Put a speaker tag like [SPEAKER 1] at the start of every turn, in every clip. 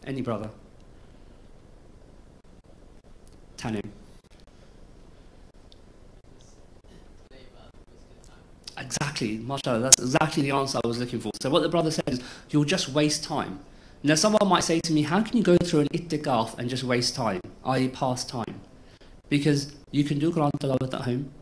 [SPEAKER 1] Any brother? Tanim. Exactly, mashallah, that's exactly the answer I was looking for. So what the brother said is, you'll just waste time. Now someone might say to me, how can you go through an Itekaf and just waste time, i.e. pass time? Because you can do Quran Tilawat at home,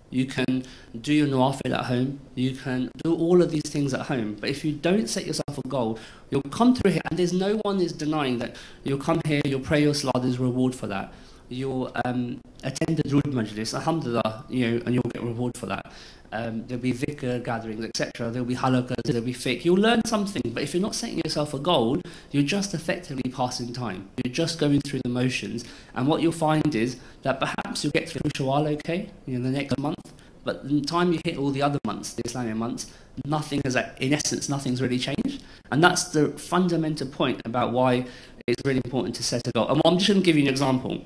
[SPEAKER 1] you can do your Nawafil at home, you can do all of these things at home. But if you don't set yourself a goal, you'll come through here, and there's no one is denying that you'll come here, you'll pray your salah, there's reward for that. You'll attend the Durood Majlis, alhamdulillah, and you'll get reward for that. There'll be dhikr gatherings, etc. There'll be halaqas, there'll be fiqh. You'll learn something, but if you're not setting yourself a goal, you're just effectively passing time. You're just going through the motions, and what you'll find is that perhaps you'll get through Shawwal okay, the next month, but the time you hit all the other months, the Islamic months, in essence, nothing's really changed. And that's the fundamental point about why it's really important to set a goal. And I'm just going to give you an example.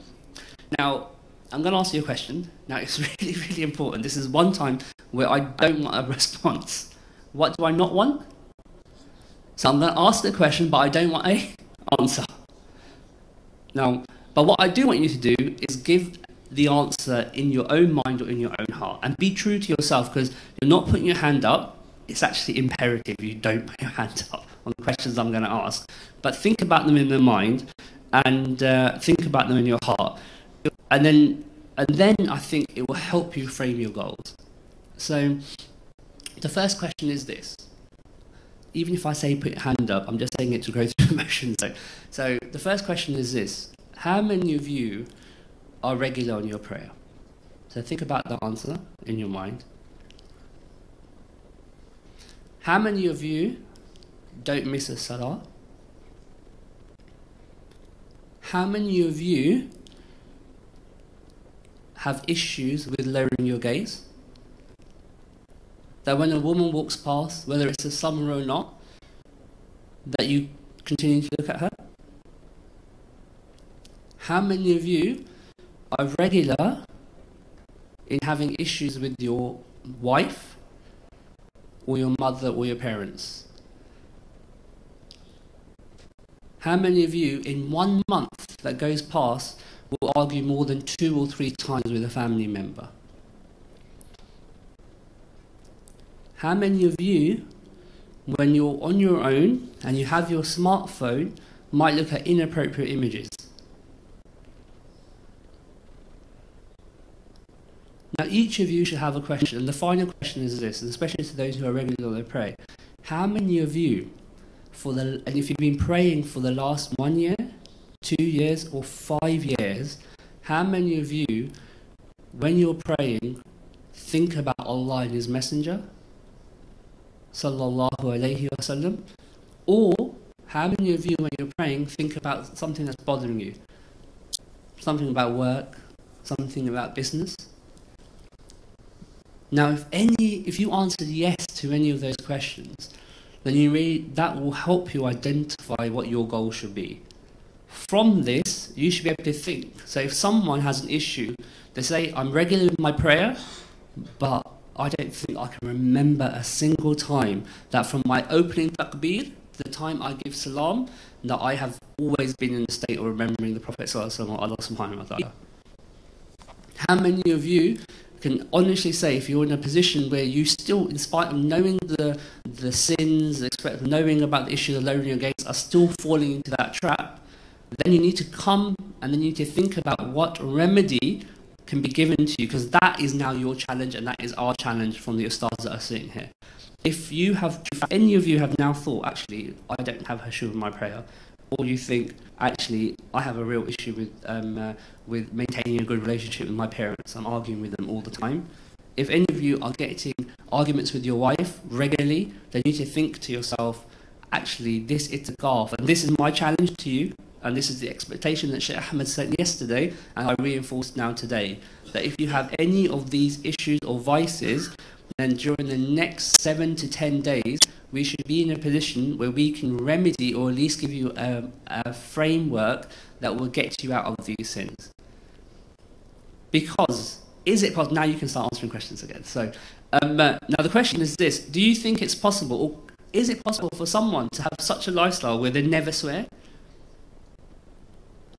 [SPEAKER 1] Now, I'm going to ask you a question. Now, it's really, really important. This is one time where I don't want a response. What do I not want? So I'm going to ask the question, but I don't want an answer. Now, but what I do want you to do is give the answer in your own mind or in your own heart. And be true to yourself, because you're not putting your hand up. It's actually imperative you don't put your hand up on the questions I'm going to ask. But think about them in your mind, and think about them in your heart. And then I think it will help you frame your goals. So the first question is this. Even if I say put your hand up, I'm just saying it to go through the motions. So the first question is this. How many of you are regular on your prayer? So think about the answer in your mind. How many of you don't miss a salah? How many of you have issues with lowering your gaze? That when a woman walks past, whether it's a summer or not, that you continue to look at her? How many of you are regular in having issues with your wife or your mother or your parents? How many of you in 1 month that goes past will argue more than 2 or 3 times with a family member? How many of you, when you're on your own and you have your smartphone, might look at inappropriate images? Now each of you should have a question, and the final question is this, and especially to those who are regular on their prayer. How many of you, and if you've been praying for the last 1 year, 2 years or 5 years, how many of you, when you're praying, think about Allah and His Messenger, sallallahu alayhi wasallam? Or how many of you, when you're praying, think about something that's bothering you? Something about work, something about business? Now, if you answered yes to any of those questions, then that will help you identify what your goal should be. From this, you should be able to think. So if someone has an issue, they say, I'm regular with my prayer, but I don't think I can remember a single time that from my opening takbir, the time I give salam, that I have always been in the state of remembering the Prophet ﷺ or Allah subhanahu wa ta'ala. How many of you can honestly say, if you're in a position where you still, in spite of knowing the sins, knowing about the issue of lowering your gaze, are still falling into that trap, then you need to come and then you need to think about what remedy can be given to you, because that is now your challenge and that is our challenge from the Ustads that are sitting here. If any of you have now thought, actually, I don't have Hashu in my prayer, or you think, actually, I have a real issue with maintaining a good relationship with my parents, I'm arguing with them all the time. If any of you are getting arguments with your wife regularly, then you need to think to yourself, actually, this itikaf, and this is my challenge to you, and this is the expectation that Sheikh Ahmed said yesterday, and I reinforced now today, that if you have any of these issues or vices, then during the next 7 to 10 days, we should be in a position where we can remedy or at least give you a framework that will get you out of these sins. Because, is it possible? Now you can start answering questions again. So, now the question is this: do you think it's possible, or is it possible for someone to have such a lifestyle where they never swear?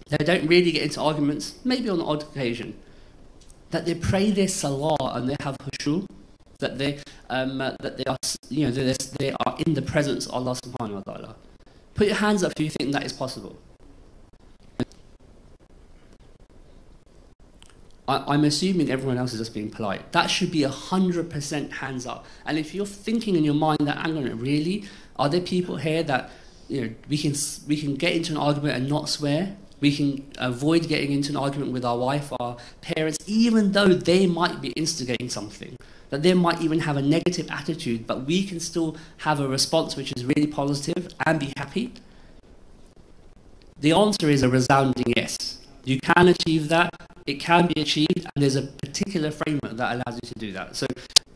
[SPEAKER 1] They don't really get into arguments, maybe on the odd occasion. That they pray their salah and they have khushu, that they are, you know, they are in the presence of Allah subhanahu wa ta'ala. Put your hands up if you think that is possible. I'm assuming everyone else is just being polite. That should be 100% hands up. And if you're thinking in your mind that, hang on, really, are there people here that, you know, we can get into an argument and not swear? We can avoid getting into an argument with our wife, our parents, even though they might be instigating something, that they might even have a negative attitude, but we can still have a response which is really positive and be happy? The answer is a resounding yes. You can achieve that, it can be achieved, and there's a particular framework that allows you to do that. So,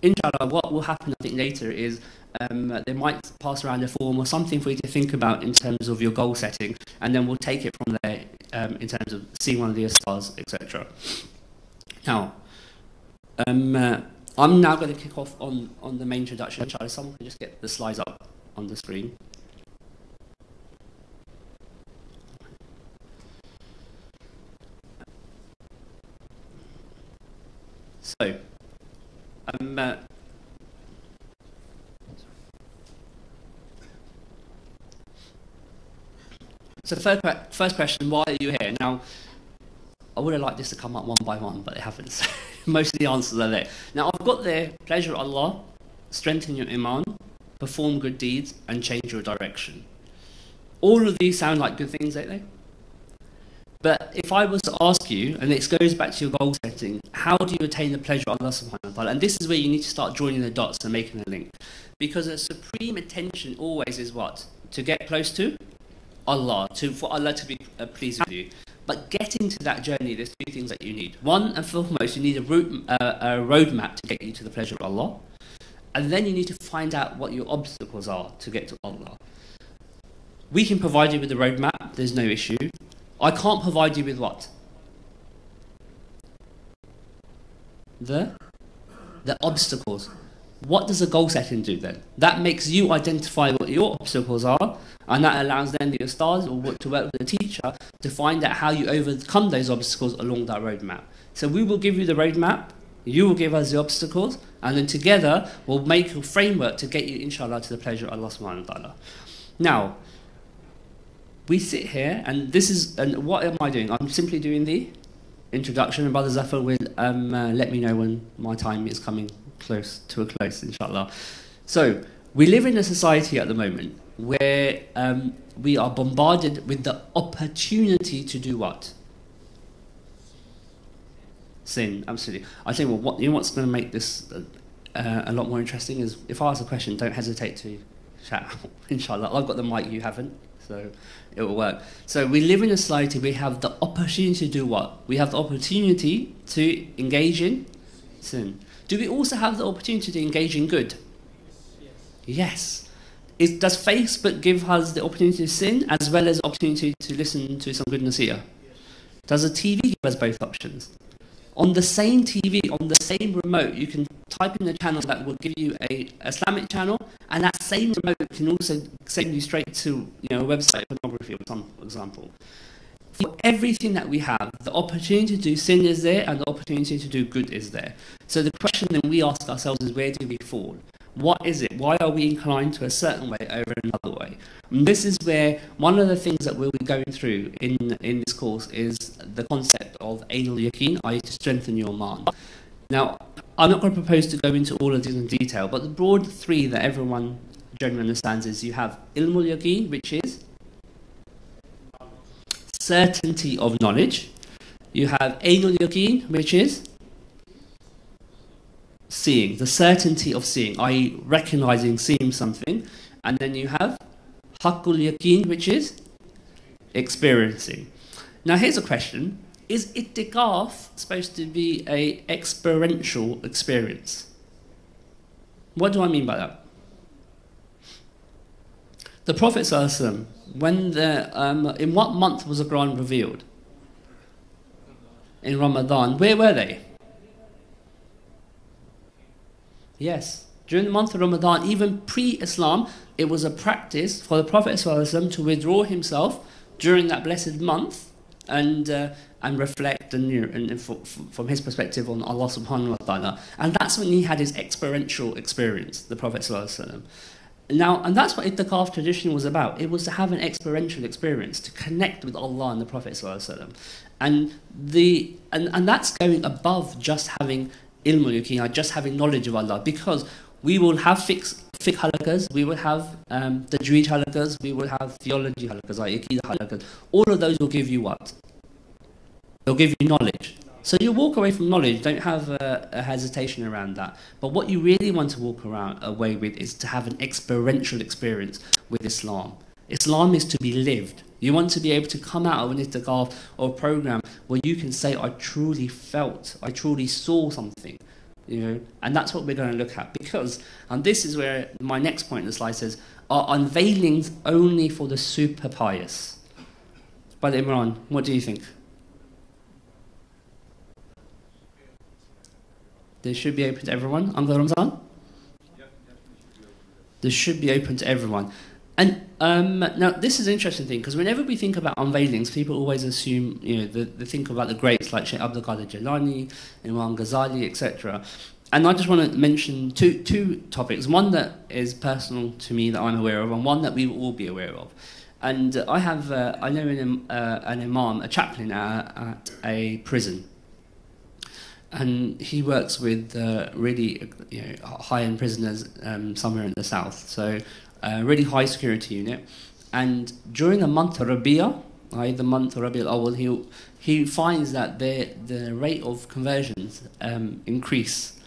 [SPEAKER 1] inshallah, what will happen, I think, later is they might pass around a form or something for you to think about in terms of your goal setting, and then we'll take it from there in terms of seeing one of the stars, etc. Now, I'm now going to kick off on the main introduction. Inshallah, someone can just get the slides up on the screen. So, first question, why are you here? Now, I would have liked this to come up one by one, but it happens. So most of the answers are there. Now, I've got there, pleasure Allah, strengthen your iman, perform good deeds, and change your direction. All of these sound like good things, don't they? But if I was to ask you, and this goes back to your goal setting, how do you attain the pleasure of Allah subhanahu wa ta'ala? And this is where you need to start joining the dots and making a link. Because a supreme intention always is what? To get close to Allah, for Allah to be pleased with you. But getting to that journey, there's two things that you need. One and foremost, you need a roadmap to get you to the pleasure of Allah. And then you need to find out what your obstacles are to get to Allah. We can provide you with the roadmap, there's no issue. I can't provide you with what? The obstacles. What does a goal setting do then? That makes you identify what your obstacles are, and that allows then the Ustad or to work with the teacher to find out how you overcome those obstacles along that roadmap. So we will give you the roadmap, you will give us the obstacles, and then together we'll make a framework to get you, inshallah, to the pleasure of Allah subhanahu wa ta'ala. Now, we sit here, and what am I doing? I'm simply doing the introduction, and Brother Zafar will let me know when my time is coming close to a close, inshallah. So, we live in a society at the moment where we are bombarded with the opportunity to do what? Sin, absolutely. I think what's going to make this a lot more interesting is if I ask a question, don't hesitate to shout, inshallah. I've got the mic, you haven't. So it will work. So we live in a society, we have the opportunity to do what? We have the opportunity to engage in sin. Do we also have the opportunity to engage in good? Yes. Does Facebook give us the opportunity to sin as well as the opportunity to listen to some good nasiyah? Does a TV give us both options? On the same TV, on the same remote, you can type in a channel that will give you a Islamic channel, and that same remote can also send you straight to a website of pornography, for example. For everything that we have, the opportunity to do sin is there, and the opportunity to do good is there. So the question then we ask ourselves is, where do we fall? What is it? Why are we inclined to a certain way over another way? And this is where one of the things that we'll be going through in this course is the concept of Ainul Yaqeen, i.e. to strengthen your iman. Now, I'm not going to propose to go into all of these in detail, but the broad three that everyone generally understands is you have Ilmul Yaqeen, which is certainty of knowledge. You have Ainul Yaqeen, which is seeing, the certainty of seeing, i.e. recognizing, seeing something. And then you have Haqqul Yaqeen, which is experiencing. Now here's a question. Is Itekaf supposed to be an experiential experience? What do I mean by that? The Prophet ﷺ, in what month was the Quran revealed? In Ramadan. Where were they? Yes, during the month of Ramadan, even pre-Islam, it was a practice for the Prophet ﷺ to withdraw himself during that blessed month and reflect and from his perspective on Allah subhanahu wa ta'ala. And that's when he had his experiential experience, the Prophet sallallahu alaihi wasallam. Now, and that's what Itekaf tradition was about. It was to have an experiential experience, to connect with Allah and the Prophet ﷺ. And that's going above just having ilmul yaqeen, just having knowledge of Allah, because we will have fiqh halakas, we will have tajweed halakas, we will have theology halakas, like aqeedah halakas. All of those will give you what? They'll give you knowledge. So you walk away from knowledge, don't have a hesitation around that. But what you really want to walk away with is to have an experiential experience with Islam. Islam is to be lived. You want to be able to come out of an itikaf or a program where you can say, I truly felt, I truly saw something. You know, and that's what we're going to look at. Because, and this is where my next point in the slide says, are unveilings only for the super pious? Brother Imran, what do you think? They should be open to everyone. Uncle Ramzan? They should be open to everyone. And now this is an interesting thing, because whenever we think about unveilings, people always assume, you know, they think about the greats like Shaykh Abdul Qadir Jilani, Imam Ghazali, etc. And I just want to mention two topics. One that is personal to me that I'm aware of, and one that we will all be aware of. And I know an imam, a chaplain at a prison. And he works with really high-end prisoners somewhere in the south. So a really high security unit. And during the month of Rabi'ah, the month of Rabi'ah al-Awwal, he finds that the rate of conversions increase.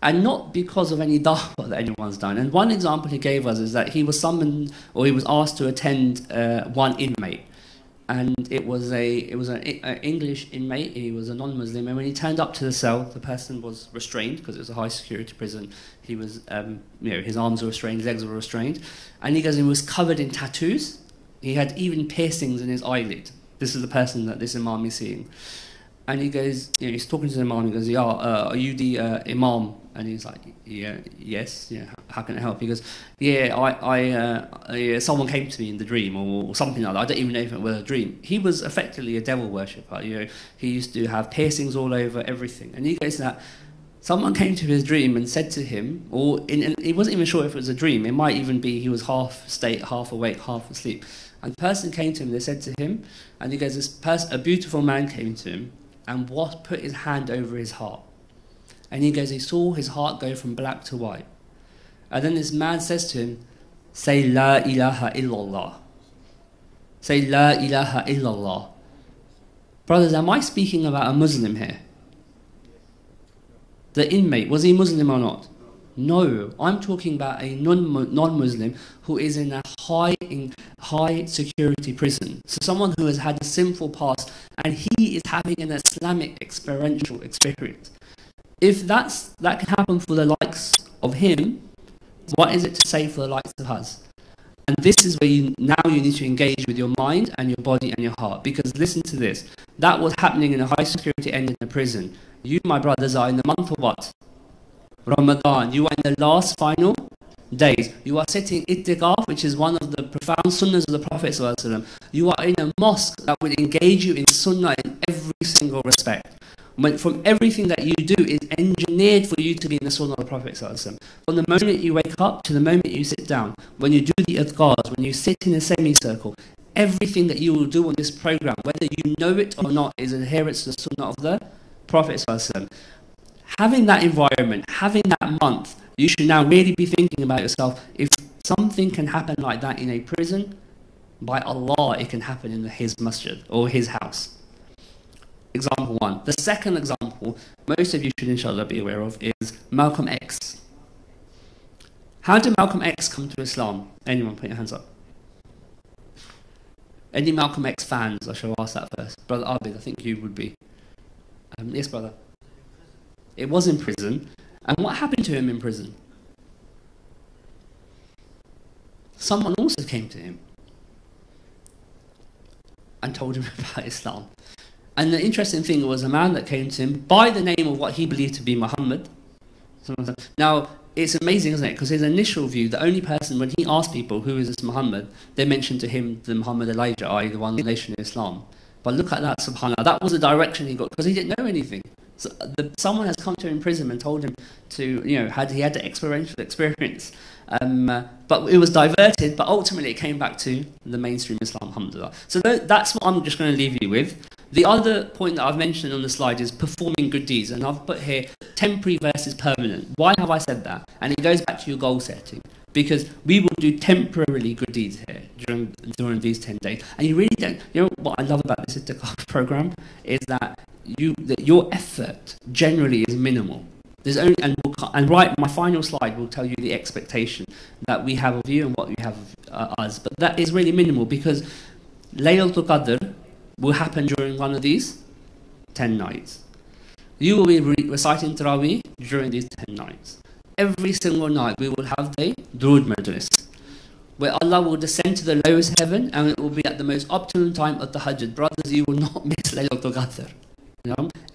[SPEAKER 1] And not because of any da'wah that anyone's done. And one example he gave us is that he was summoned, or he was asked to attend one inmate. And it was an English inmate. He was a non-Muslim, and when he turned up to the cell, the person was restrained because it was a high-security prison. He was, his arms were restrained, his legs were restrained, and he goes, he was covered in tattoos. He had even piercings in his eyelid. This is the person that this imam is seeing, and he goes, he's talking to the imam. He goes, "Yeah, are you the imam?" And he's like, yes, how can I help? He goes, someone came to me in the dream, or something like that. I don't even know if it was a dream. He was effectively a devil worshipper. He used to have piercings all over everything. And he goes that someone came to his dream and said to him, he wasn't even sure if it was a dream. It might even be he was half awake, half asleep. And the person came to him, they said to him, and he goes, a beautiful man came to him and put his hand over his heart. And he goes, he saw his heart go from black to white. And then this man says to him, say La ilaha illallah. Say La ilaha illallah. Brothers, am I speaking about a Muslim here? The inmate, was he Muslim or not? No, I'm talking about a non-Muslim who is in a high security prison. So someone who has had a sinful past, and he is having an Islamic experiential experience. If that can happen for the likes of him, what is it to say for the likes of us? And this is where you need to engage with your mind and your body and your heart. Because listen to this, that was happening in a high security end in a prison. You, my brothers, are in the month of what? Ramadan. You are in the last final days. You are sitting Itekaf, which is one of the profound sunnahs of the Prophet ﷺ. You are in a mosque that will engage you in sunnah in every single respect. From everything that you do is engineered for you to be in the sunnah of the Prophet ﷺ. From the moment you wake up to the moment you sit down, when you do the adhkars, when you sit in a semicircle, everything that you will do on this program, whether you know it or not, is adherence to the sunnah of the Prophet ﷺ. Having that environment, having that month, you should now really be thinking about yourself. If something can happen like that in a prison, by Allah, it can happen in his masjid or his house. Example one. The second example, most of you should inshallah be aware of, is Malcolm X. How did Malcolm X come to Islam? Anyone put your hands up? Any Malcolm X fans? I shall ask that first. Brother Abid, I think you would be. Yes, brother. It was in prison. And what happened to him in prison? Someone also came to him and told him about Islam. And the interesting thing was a man that came to him by the name of what he believed to be Muhammad. Now, it's amazing, isn't it? Because his initial view, the only person, when he asked people, who is this Muhammad, they mentioned to him the Muhammad Elijah, i.e. the one nation of Islam. But look at that, subhanAllah. That was the direction he got because he didn't know anything. So someone has come to him in prison and told him to, he had the experiential experience. But it was diverted, but ultimately it came back to the mainstream Islam, alhamdulillah. So that's what I'm just going to leave you with. The other point that I've mentioned on the slide is performing good deeds. And I've put here temporary versus permanent. Why have I said that? And it goes back to your goal setting. Because we will do temporarily good deeds here during these 10 days. And you really don't, what I love about this Itekaf program is that your effort generally is minimal. There's only, my final slide will tell you the expectation that we have of you and what we have of us. But that is really minimal because Laylatul Qadr will happen during one of these 10 nights. You will be reciting Taraweeh during these 10 nights. Every single night we will have the Durood Majlis, where Allah will descend to the lowest heaven and it will be at the most optimum time of the Tahajjud. Brothers, you will not miss Laylatul Qadr.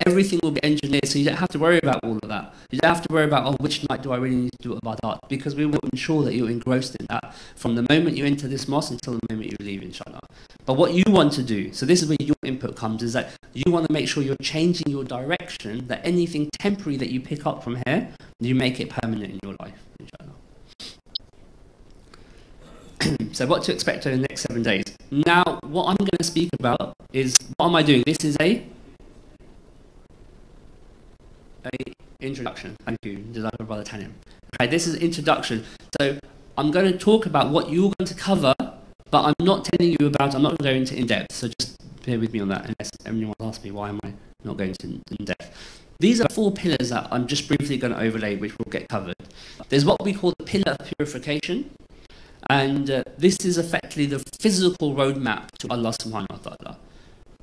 [SPEAKER 1] Everything will be engineered, so you don't have to worry about all of that. You don't have to worry about, which night do I really need to do ibadat, because we will ensure that you're engrossed in that from the moment you enter this mosque until the moment you leave, inshallah. But what you want to do, so this is where your input comes, is that you want to make sure you're changing your direction, that anything temporary that you pick up from here, you make it permanent in your life, inshallah. So what to expect over the next 7 days. Now, what I'm going to speak about is, what am I doing? This is a introduction. Thank you, Jazakallah Brother Tanim. Okay, this is introduction. So I'm going to talk about what you're going to cover, but I'm not telling you about, I'm not going to in-depth, so just bear with me on that unless anyone asks me why am I not going to in-depth. These are 4 pillars that I'm just briefly going to overlay, which will get covered. There's what we call the pillar of purification, and this is effectively the physical roadmap to Allah subhanahu wa ta'ala,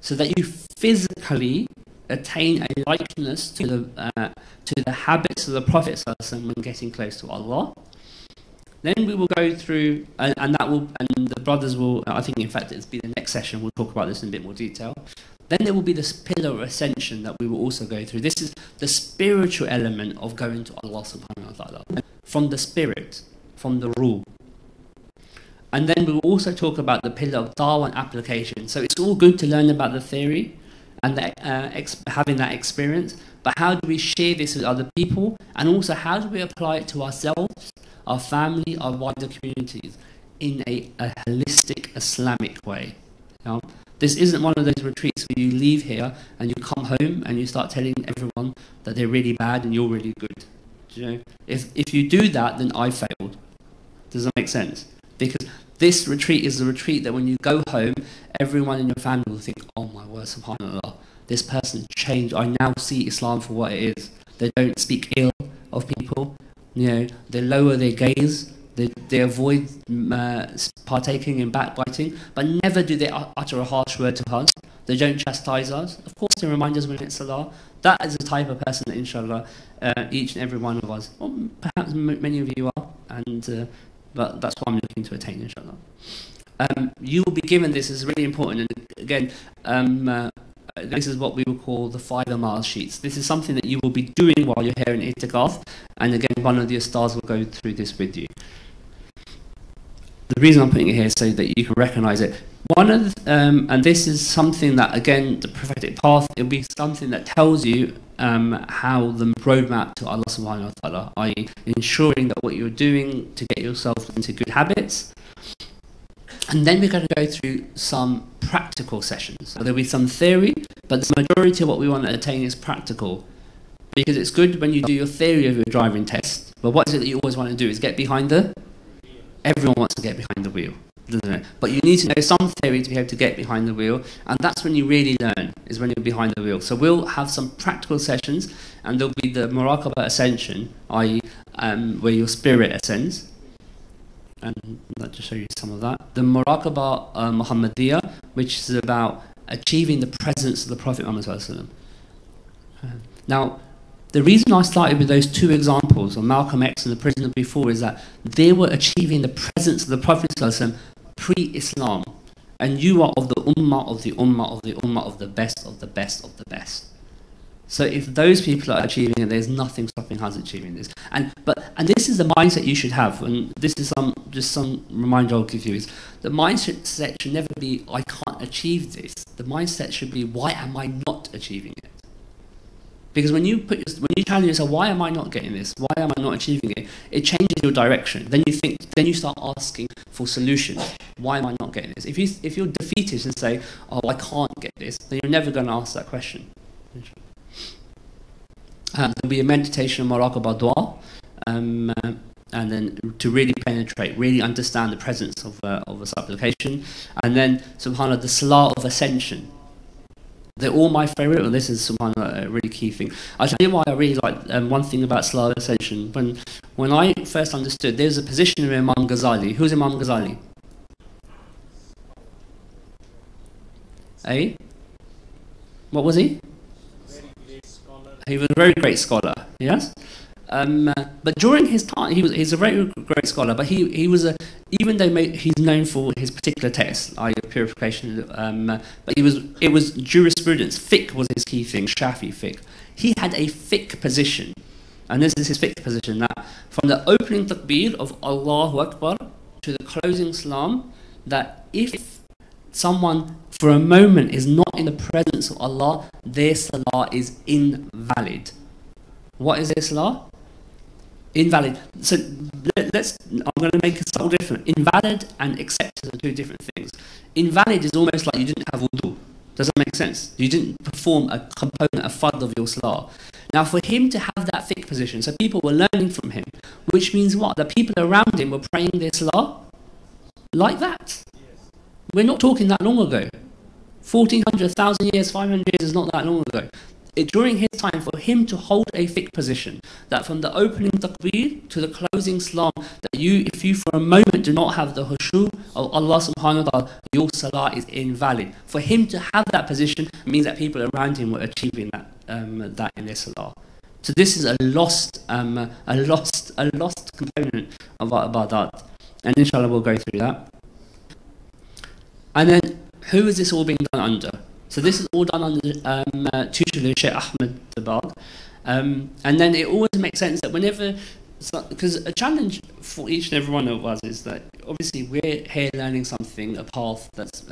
[SPEAKER 1] so that you physically attain a likeness to the habits of the Prophet when getting close to Allah. Then we will go through, and the brothers will, I think in fact it'll be the next session, we'll talk about this in a bit more detail. Then there will be this pillar of ascension that we will also go through. This is the spiritual element of going to Allah subhanahu wa ta'ala, from the spirit, from the ruh. And then we will also talk about the pillar of dawah and application. So it's all good to learn about the theory and having that experience, but how do we share this with other people, and also how do we apply it to ourselves, our family, our wider communities in a holistic Islamic way? This isn't one of those retreats where you leave here and you come home and you start telling everyone that they're really bad and you're really good. If you do that, then I failed. Does that make sense? Because this retreat is the retreat that when you go home, everyone in your family will think, oh my word, subhanAllah, this person changed. I now see Islam for what it is. They don't speak ill of people. They lower their gaze. They avoid partaking in backbiting, but never do they utter a harsh word to us. They don't chastise us. Of course, they remind us when it's Salah. That is the type of person that, inshallah, each and every one of us, or perhaps many of you are, but that's what I'm looking to attain, inshallah. You will be given this, is really important, and again, this is what we will call the 5 amal sheets. This is something that you will be doing while you're here in Itekaf, and again, one of the Ustads will go through this with you. The reason I'm putting it here is so that you can recognize it. And this is something that, again, the prophetic path, it'll be something that tells you how the roadmap to Allah subhanahu wa ta'ala, i.e. ensuring that what you're doing to get yourself into good habits. And then we're going to go through some practical sessions. So there'll be some theory, but the majority of what we want to attain is practical. Because it's good when you do your theory of your driving test, but what is it that you always want to do is get behind everyone wants to get behind the wheel, doesn't it? But you need to know some theory to be able to get behind the wheel, and that's when you really learn, is when you're behind the wheel. So we'll have some practical sessions, and there'll be the Muraqabah ascension, i.e. where your spirit ascends. And I'll just show you some of that. The Muraqabah Muhammadiyah, which is about achieving the presence of the Prophet Muhammad. Now, the reason I started with those 2 examples of Malcolm X and the prisoner before is that they were achieving the presence of the Prophet pre-Islam. And you are of the ummah of the ummah of the ummah of the best of the best of the best. So if those people are achieving it, there's nothing stopping us achieving this. And this is the mindset you should have. And this is some reminder I'll give you is the mindset should never be, I can't achieve this, the mindset should be, why am I not achieving it? Because when you challenge yourself, why am I not getting this? Why am I not achieving it? It changes your direction. Then you start asking for solutions. Why am I not getting this? If you're defeated and say, oh, I can't get this, then you're never going to ask that question. There'll be a meditation, muraqabah dua, and then to really penetrate, really understand the presence of a supplication, and then subhanAllah, the salah of ascension. They're all my favourite, and this is subhanAllah, a really key thing. I'll tell you why I really like one thing about salah of ascension. When I first understood, there's a position of Imam Ghazali. Who's Imam Ghazali? Eh? What was he? He was a very great scholar, yes? But during his time, he's a very great scholar, but he was even though he's known for his particular text, i.e. purification, but it was jurisprudence. Fiqh was his key thing, Shafi fiqh. He had a fiqh position, and this is his fiqh position, that from the opening takbir of Allahu Akbar to the closing salam, that if someone for a moment is not in the presence of Allah, their salah is invalid. What is their salah? Invalid. So I'm going to make it subtle different. Invalid and accepted are two different things. Invalid is almost like you didn't have wudu. Does that make sense? You didn't perform a component, a fard of your salah. Now for him to have that fiqh position, so people were learning from him, which means what? The people around him were praying their salah like that. We're not talking that long ago. 1400, 1000 years, 500 years is not that long ago. During his time, for him to hold a fiqh position, that from the opening takbir to the closing salam, that if you for a moment do not have the khushu of Allah subhanahu wa ta'ala, your salah is invalid. For him to have that position means that people around him were achieving that in their salah. So this is a lost component of our ibadat. And inshallah we'll go through that. And then, who is this all being done under? So this is all done under tutelage Sheikh Ahmed Tabag. And then it always makes sense that whenever, because a challenge for each and every one of us is that obviously we're here learning something, a path that's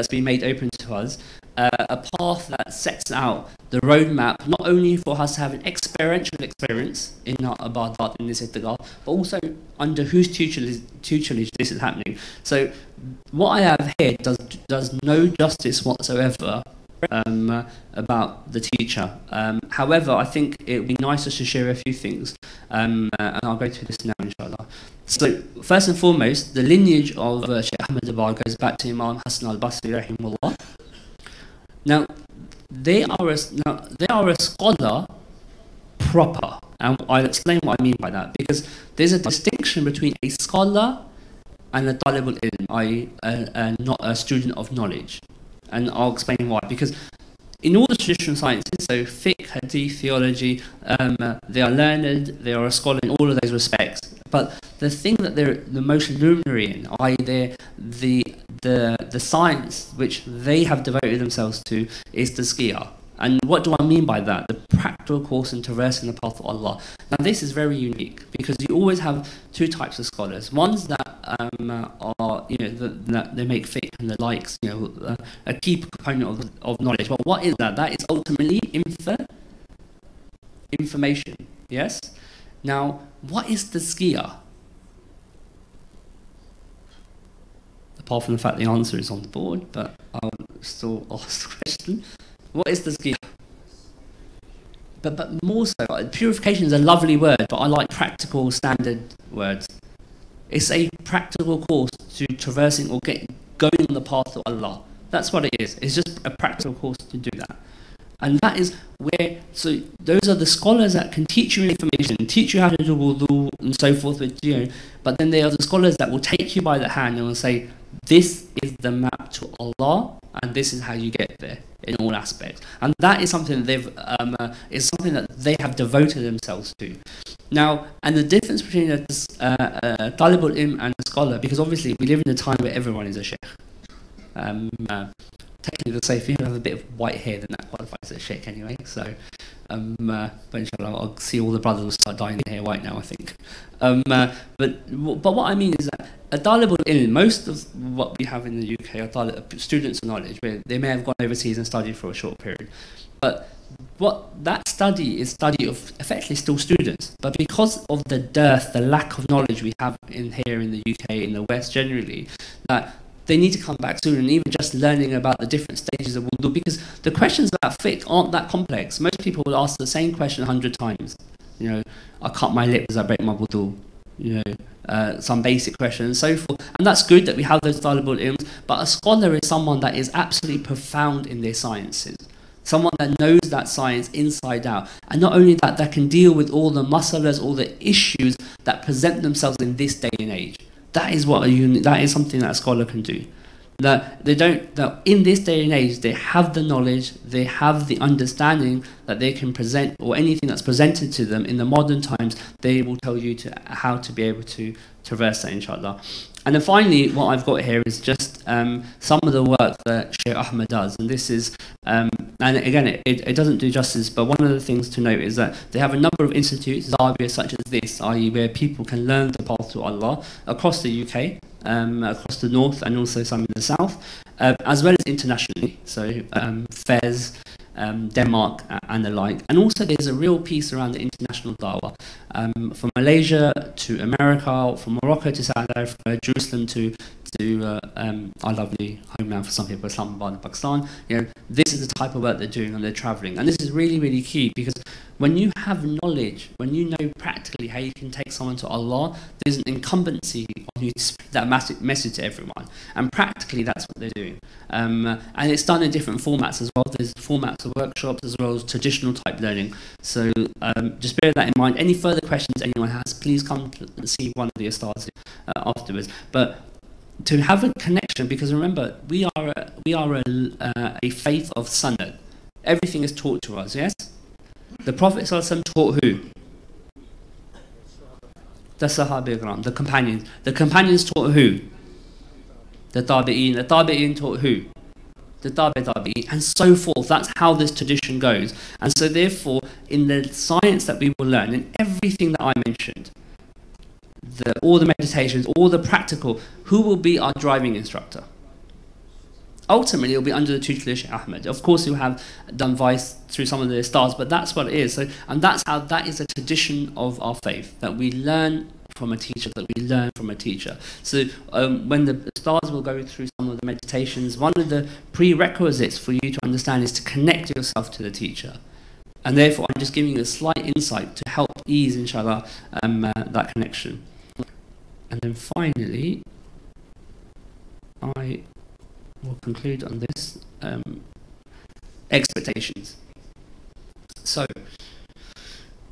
[SPEAKER 1] been made open to us, a path that sets out the roadmap not only for us to have an experiential experience in our ibadat, in this itikaf, but also under whose tutelage this is happening. So what I have here does no justice whatsoever about the teacher. However, I think it would be nice just to share a few things, and I'll go through this now inshallah. So first and foremost, the lineage of Sheikh Ahmed Tabag goes back to Imam Hassan al-Basri rahimahullah. Now they are a scholar proper, and I'll explain what I mean by that, because there's a distinction between a scholar and a talib al-ilm, i.e. not a student of knowledge. And I'll explain why. Because in all the traditional sciences, so fiqh, hadith, theology, they are learned, they are a scholar in all of those respects. But the thing that they're the most luminary in, i.e. they're the science which they have devoted themselves to, is tazkiyah. And what do I mean by that? The practical course in traversing the path of Allah. Now this is very unique, because you always have two types of scholars. Ones that are, that they make fiqh and the likes, a key component of knowledge. But what is that? That is ultimately information. Yes? Now, what is tazkiyah? Apart from the fact the answer is on the board, but I'll still ask the question. What is tazkiyah? But more so, purification is a lovely word, but I like practical standard words. It's a practical course to traversing or going on the path of Allah. That's what it is. It's just a practical course to do that. And that is where, so those are the scholars that can teach you information, teach you how to do wudu and so forth, but then they are the scholars that will take you by the hand and will say, this is the map to Allah, and this is how you get there in all aspects. And that is something that they have devoted themselves to. Now, and the difference between a talib al-ilm and a scholar, because obviously we live in a time where everyone is a sheikh. technically the say if you have a bit of white hair, then that qualifies as a sheikh anyway. So, but inshallah, I'll see all the brothers will start dyeing their hair white now, I think. But what I mean is that a talib al-ilm, most of what we have in the UK are students of knowledge, where they may have gone overseas and studied for a short period. But what that study is study of effectively still students, but because of the dearth, the lack of knowledge we have in here in the UK, in the West generally, that they need to come back soon, and even just learning about the different stages of wudu, because the questions about fiqh aren't that complex. Most people will ask the same question 100 times. You know, I cut my lip, does that break my wudu? You know, some basic questions and so forth. And that's good that we have those talibul ilms, but a scholar is someone that is absolutely profound in their sciences. Someone that knows that science inside out. And not only that, that can deal with all the masalas, all the issues that present themselves in this day and age. That is that is something that a scholar can do. That in this day and age, they have the knowledge, they have the understanding that they can present, or anything that's presented to them in the modern times, they will tell you how to be able to traverse that, inshallah. And then finally, what I've got here is just some of the work that Shaykh Ahmed does. And this is, and again, it doesn't do justice, but one of the things to note is that they have a number of institutes, zawiyas such as this, i.e. where people can learn the path to Allah across the UK, across the north, and also some in the south, as well as internationally. So Fez, Denmark and the like. And also there's a real piece around the international dawah, from Malaysia to America, from Morocco to South Africa, Jerusalem to our lovely homeland for some people, Islamabad and Pakistan. You know, this is the type of work they're doing, and they're travelling. And this is really, really key, because when you have knowledge, when you know practically how you can take someone to Allah, there's an incumbency on you to spread that message to everyone. And practically, that's what they're doing. And it's done in different formats as well. There's formats of workshops as well as traditional type learning. So just bear that in mind. Any further questions anyone has, please come and see one of the Ustads afterwards. But to have a connection, because remember, we are a faith of sunnah. Everything is taught to us, yes? The Prophet ﷺ taught who? The Sahaba Ikram, the companions. The companions taught who? The Tabi'een. The Tabi'een taught who? The Tabi'een, and so forth. That's how this tradition goes. And so therefore, in the science that we will learn, in everything that I mentioned, all the meditations, all the practical, who will be our driving instructor? Ultimately, it will be under the tutelage of Ahmed. Of course, he'll have done vice through some of the stars, but that's what it is. So, and that is a tradition of our faith, that we learn from a teacher, So when the stars will go through some of the meditations, one of the prerequisites for you to understand is to connect yourself to the teacher. And therefore, I'm just giving you a slight insight to help ease, inshallah, that connection. And then finally, I will conclude on this, expectations. So,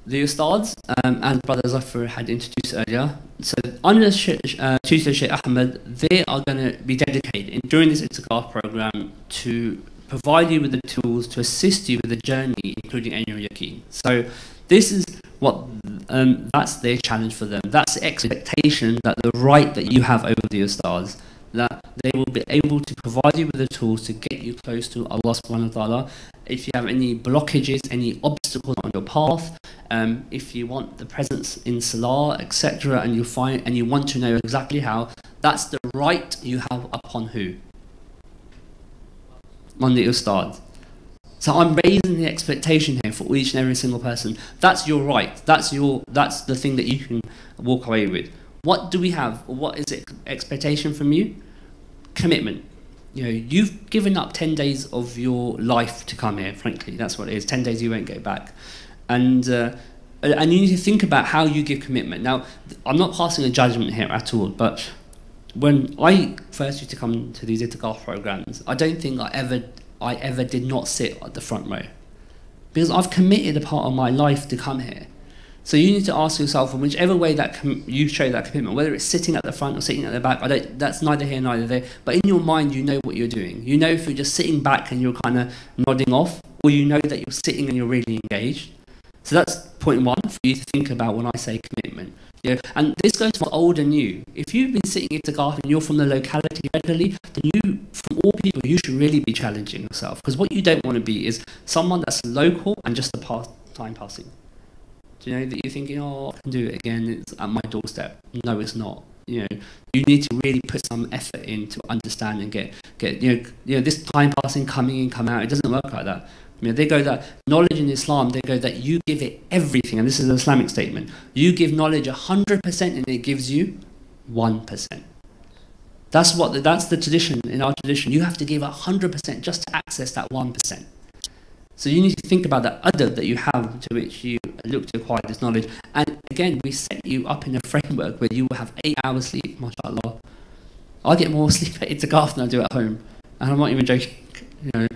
[SPEAKER 1] the Ustads, as Brother Zafar had introduced earlier, so under tutor Shaykh Ahmed, they are going to be dedicated during this Itekaf program to provide you with the tools to assist you with the journey, including Ayn Yaqeen. So this is what, that's their challenge for them. That's the expectation, that the right that you have over the Ustads, that they will be able to provide you with the tools to get you close to Allah subhanahu wa ta'ala. If you have any blockages, any obstacles on your path, if you want the presence in Salah, etc., and you want to know exactly how, that's the right you have upon who? On the Ustad. So I'm raising the expectation here for each and every single person. That's your right. That's the thing that you can walk away with. What do we have? What is it? Expectation from you? Commitment. You know, you've given up 10 days of your life to come here, frankly. That's what it is. 10 days you won't get back. And you need to think about how you give commitment. Now, I'm not passing a judgment here at all, but when I first used to come to these Itekaf programs, I don't think I ever did not sit at the front row. Because I've committed a part of my life to come here. So you need to ask yourself, in whichever way that you show that commitment, whether it's sitting at the front or sitting at the back, that's neither here nor there. But in your mind, you know what you're doing. You know if you're just sitting back and you're kind of nodding off, or you know that you're sitting and you're really engaged. So that's point one for you to think about when I say commitment. Yeah, and this goes for old and new. If you've been sitting in Itekaf and you're from the locality regularly, then you from all people, you should really be challenging yourself, because what you don't want to be is someone that's local and just a time passing. Do you know that you're thinking, oh, I can do it again, it's at my doorstep? No, it's not. You know, you need to really put some effort in to understand and get this time passing, coming in, come out. It doesn't work like that. You know, they go that knowledge in Islam, they go that you give it everything, and this is an Islamic statement. You give knowledge 100% and it gives you 1%. That's the tradition. In our tradition, you have to give 100% just to access that 1%. So you need to think about that adab that you have to which you look to acquire this knowledge. And again, we set you up in a framework where you will have 8 hours sleep, mashallah. I get more sleep at Itekaf than I do at home. And I'm not even joking. You know.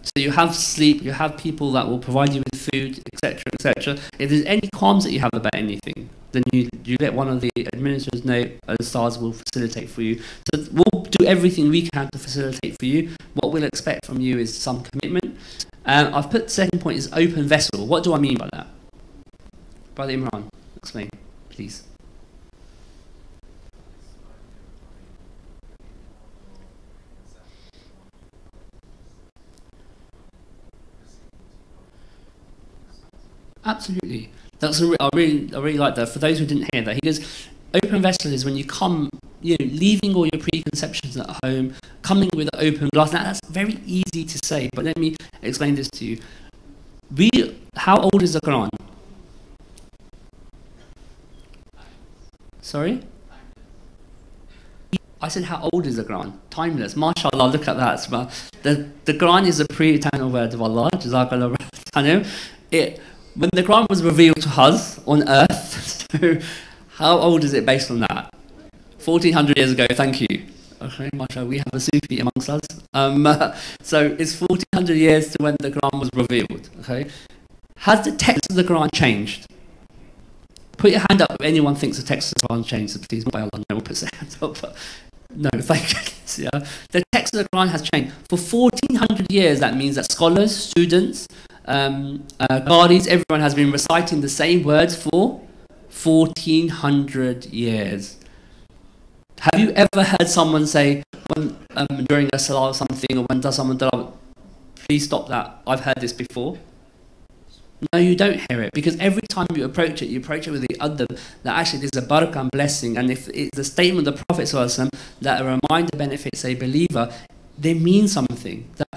[SPEAKER 1] So you have sleep, you have people that will provide you with food, etc., etc. If there's any qualms that you have about anything, then you let one of the administrators know, and the stars will facilitate for you. So we'll do everything we can to facilitate for you. What we'll expect from you is some commitment. I've put the second point is open vessel. What do I mean by that? Brother Imran, explain, please. Absolutely. I really like that. For those who didn't hear that, he goes, open vessel is when you come, leaving all your preconceptions at home, coming with an open glass. Now that's very easy to say, but let me explain this to you. How old is the Quran? Sorry? I said, how old is the Quran? Timeless. MashaAllah, look at that. The Quran is a pre-eternal word of Allah. Jazakallah. When the Quran was revealed to us on earth, so how old is it based on that? 1400 years ago, thank you. Okay, mashallah, we have a Sufi amongst us. So it's 1400 years to when the Quran was revealed. Okay, has the text of the Quran changed? Put your hand up if anyone thinks the text of the Quran changed. So please, by Allah, no one puts their hands up. But no, thank you. Yeah. The text of the Quran has changed. For 1400 years, that means that scholars, students, Qadis, everyone has been reciting the same words for 1400 years. Have you ever heard someone say, when, during a salah or something, or when does someone please stop that, I've heard this before? No, you don't hear it, because every time you approach it with the adab, that actually there's a barakah and blessing, and if it's the statement of the Prophet ﷺ, that a reminder benefits a believer, they mean something. That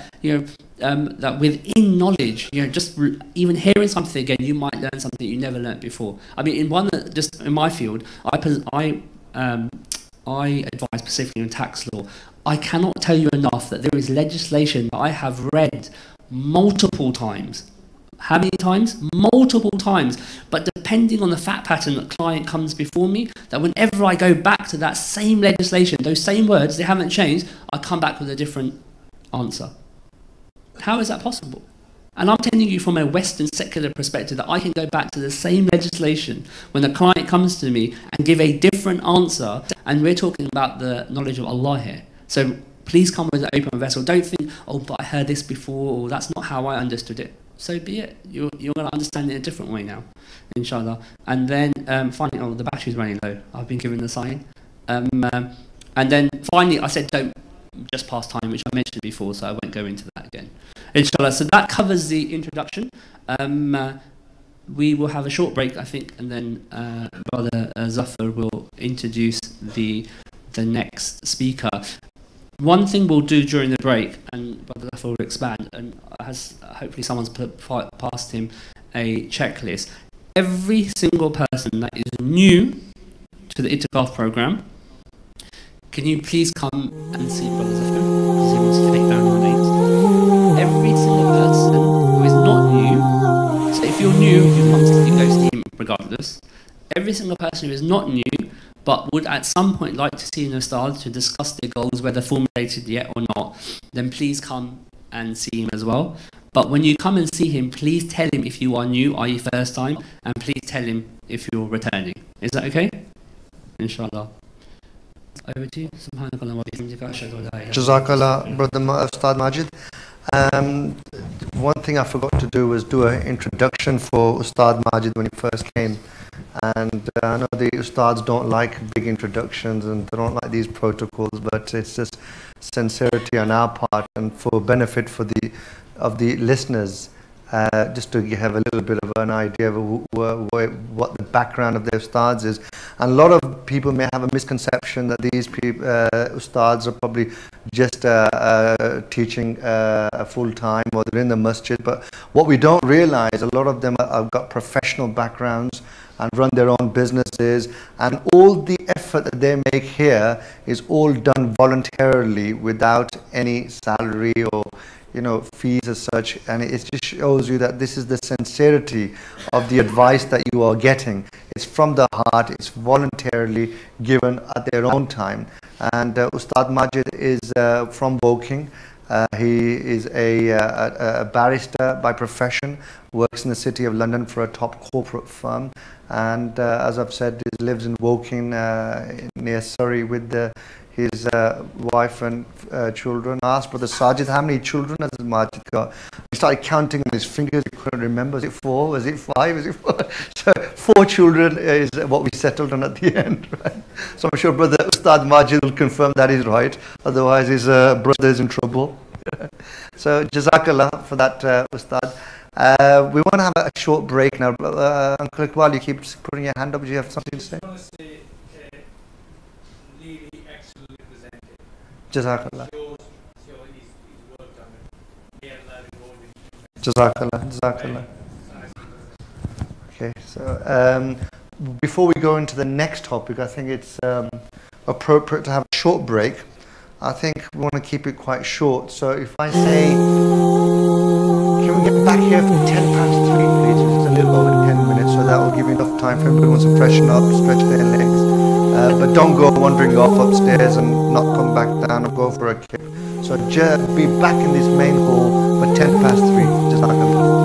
[SPEAKER 1] that within knowledge, just even hearing something again, you might learn something you never learnt before. I mean, just in my field, I advise specifically in tax law. I cannot tell you enough that there is legislation that I have read multiple times. How many times? Multiple times. But depending on the fact pattern that client comes before me, that whenever I go back to that same legislation, those same words, they haven't changed, I come back with a different answer. How is that possible? And I'm telling you from a Western secular perspective that I can go back to the same legislation when the client comes to me and give a different answer, and we're talking about the knowledge of Allah here. So please come with an open vessel. Don't think, oh, but I heard this before, or that's not how I understood it. So be it. You're going to understand it in a different way now, inshallah. And then finally, oh, the battery's running low. I've been given the sign. And then finally, I said don't just pass time, which I mentioned before, so I won't go into that again. Inshallah. So that covers the introduction. We will have a short break, I think, and then Brother Zafar will introduce the next speaker. One thing we'll do during the break, and Brother Zafar will expand, and hopefully someone's put past him a checklist. Every single person that is new to the Itekaf program, can you please come and see Brother Zafar? Because he wants to take down your names. Every single person who is not new, so if you're new, you go see him regardless. Every single person who is not new, but would at some point like to see an Ustaad to discuss their goals, whether formulated yet or not, then please come and see him as well. But when you come and see him, please tell him if you are new, i.e. first time, and please tell him if you're returning. Is that okay? Inshallah. Over to you. Subhanakallah wa bihamdika ashhadu an la ilaha illa anta.
[SPEAKER 2] Jazakallah, Brother Ustaad Majid. One thing I forgot to do was do an introduction for Ustaad Majid when he first came. And I know the Ustads don't like big introductions and they don't like these protocols, but it's just sincerity on our part and for benefit for the listeners. Just to have a little bit of an idea of what the background of their ustads is. And a lot of people may have a misconception that these ustads are probably just teaching full time or they're in the masjid. But what we don't realize, a lot of them have got professional backgrounds and run their own businesses, and all the effort that they make here is all done voluntarily without any salary or fees as such, and it just shows you that this is the sincerity of the advice that you are getting. It's from the heart, it's voluntarily given at their own time. And Ustad Majid is from Woking. He is a barrister by profession, works in the City of London for a top corporate firm, and as I've said, he lives in Woking near Surrey with his wife and children. I asked Brother Sajid, how many children has Majid got? He started counting on his fingers, he couldn't remember. Is it 4? Is it 5? Is it 4? So 4 children is what we settled on at the end, right? So I'm sure Brother Ustad Majid will confirm that is right. Otherwise his brother is in trouble. So Jazakallah for that, Ustad. We want to have a short break now. Uncle Iqbal, you keep putting your hand up. Do you have something to say? Jazakallah. Jazakallah. Okay, so before we go into the next topic, I think it's appropriate to have a short break. I think we want to keep it quite short. So if I say, can we get back here for 10 past 3, please? It's a little over 10 minutes, so that will give you enough time for everyone to freshen up, stretch their legs. But don't go wandering off upstairs and not come back down or go for a kip. So be back in this main hall for 10 past 3. Jazakallah.